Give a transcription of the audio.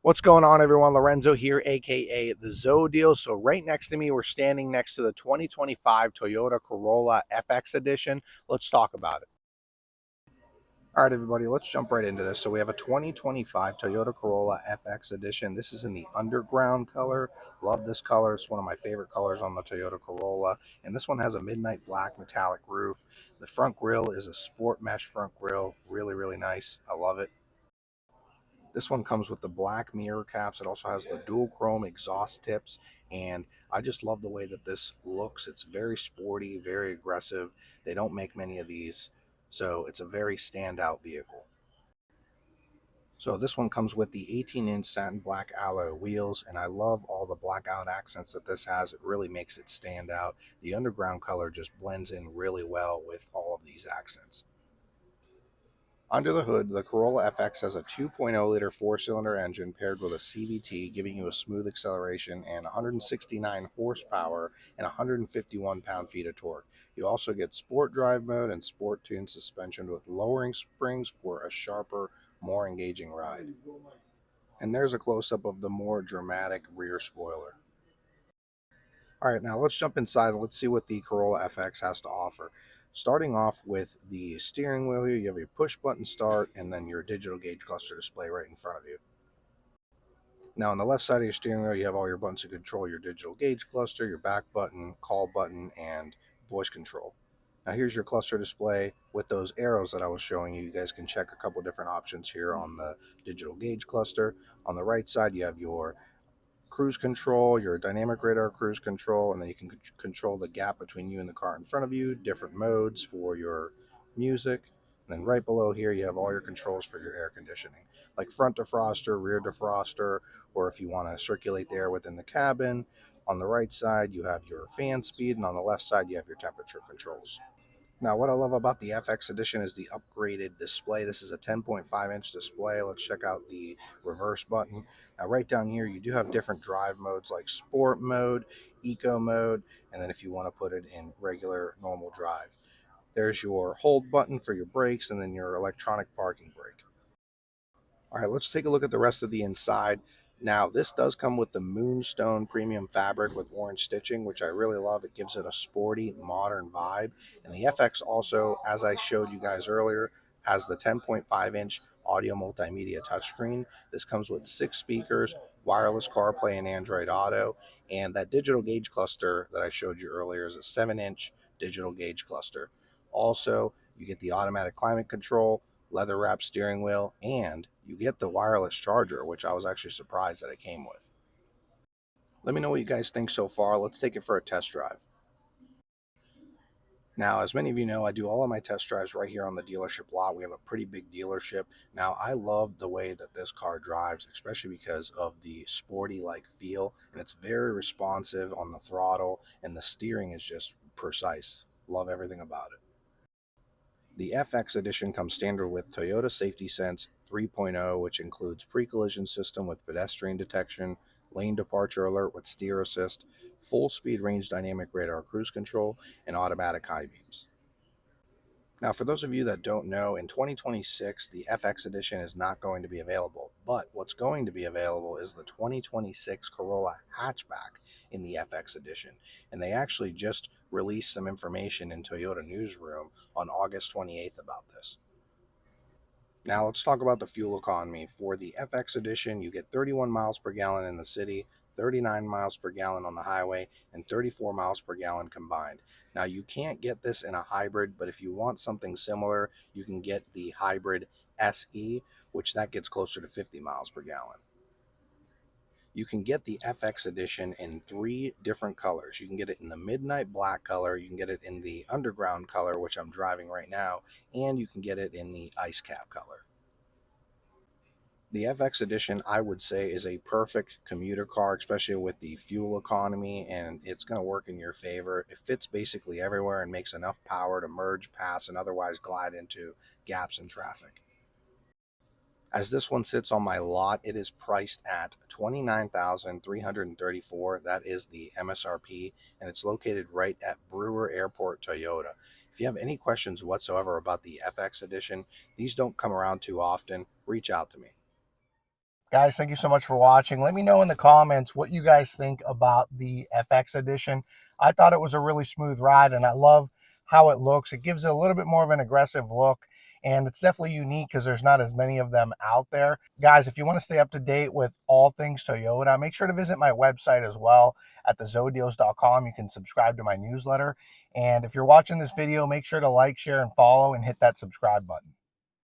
What's going on, everyone? Lorenzo here, aka the Zoe Deal. So right next to me, we're standing next to the 2025 Toyota Corolla FX edition. Let's talk about it. All right, everybody, let's jump right into this. So we have a 2025 Toyota Corolla FX edition. This is in the underground color. Love this color. It's one of my favorite colors on the Toyota Corolla. And this one has a midnight black metallic roof. The front grille is a sport mesh front grille. Really, really nice. I love it. This one comes with the black mirror caps. It also has the dual chrome exhaust tips, and I just love the way that this looks. It's very sporty, very aggressive. They don't make many of these, so it's a very standout vehicle. So this one comes with the 18-inch satin black alloy wheels, and I love all the blackout accents that this has. It really makes it stand out. The underground color just blends in really well with all of these accents. Under the hood, the Corolla FX has a 2.0-liter four-cylinder engine paired with a CVT, giving you a smooth acceleration and 169 horsepower and 151 pound-feet of torque. You also get sport drive mode and sport tuned suspension with lowering springs for a sharper, more engaging ride. And there's a close-up of the more dramatic rear spoiler. All right, now let's jump inside and let's see what the Corolla FX has to offer. Starting off with the steering wheel here, you have your push button start and then your digital gauge cluster display right in front of you. Now on the left side of your steering wheel, you have all your buttons to control your digital gauge cluster, your back button, call button, and voice control. Now here's your cluster display with those arrows that I was showing you. You guys can check a couple different options here on the digital gauge cluster. On the right side, you have your cruise control, your dynamic radar cruise control, and then you can control the gap between you and the car in front of you, different modes for your music. And then right below here, you have all your controls for your air conditioning, like front defroster, rear defroster, or if you want to circulate the air within the cabin. On the right side, you have your fan speed, and on the left side, you have your temperature controls. Now, what I love about the FX edition is the upgraded display. This is a 10.5-inch display. Let's check out the reverse button. Now, right down here, you do have different drive modes like sport mode, eco mode, and then if you want to put it in regular, normal drive. There's your hold button for your brakes and then your electronic parking brake. All right, let's take a look at the rest of the inside. Now, this does come with the Moonstone premium fabric with orange stitching, which I really love. It gives it a sporty, modern vibe. And the FX also, as I showed you guys earlier, has the 10.5-inch audio multimedia touchscreen. This comes with 6 speakers, wireless CarPlay and Android Auto, and that digital gauge cluster that I showed you earlier is a 7-inch digital gauge cluster. Also, you get the automatic climate control, leather wrapped steering wheel, and you get the wireless charger, which I was actually surprised that it came with. Let me know what you guys think so far. Let's take it for a test drive. Now, as many of you know, I do all of my test drives right here on the dealership lot. We have a pretty big dealership. Now, I love the way that this car drives, especially because of the sporty-like feel, and it's very responsive on the throttle, and the steering is just precise. Love everything about it. The FX edition comes standard with Toyota Safety Sense 3.0, which includes pre-collision system with pedestrian detection, lane departure alert with steer assist, full speed range dynamic radar cruise control, and automatic high beams. Now, for those of you that don't know, in 2026, the FX edition is not going to be available, but what's going to be available is the 2026 Corolla hatchback in the FX edition, and they actually just released some information in Toyota Newsroom on August 28th about this. Now let's talk about the fuel economy. For the FX edition, you get 31 miles per gallon in the city, 39 miles per gallon on the highway, and 34 miles per gallon combined. Now you can't get this in a hybrid, but if you want something similar, you can get the hybrid SE, which that gets closer to 50 miles per gallon. You can get the FX edition in 3 different colors. You can get it in the midnight black color, you can get it in the underground color, which I'm driving right now, and you can get it in the ice cap color. The FX edition, I would say, is a perfect commuter car, especially with the fuel economy, and it's going to work in your favor. It fits basically everywhere and makes enough power to merge, pass, and otherwise glide into gaps in traffic. As this one sits on my lot, it is priced at $29,334. That is the MSRP, and it's located right at Brewer Airport Toyota. If you have any questions whatsoever about the FX edition, these don't come around too often, reach out to me. Guys, thank you so much for watching. Let me know in the comments what you guys think about the FX edition. I thought it was a really smooth ride, and I love how it looks. It gives it a little bit more of an aggressive look, and it's definitely unique because there's not as many of them out there. Guys, if you want to stay up to date with all things Toyota, make sure to visit my website as well at thezodeals.com. You can subscribe to my newsletter. And if you're watching this video, make sure to like, share, and follow, and hit that subscribe button.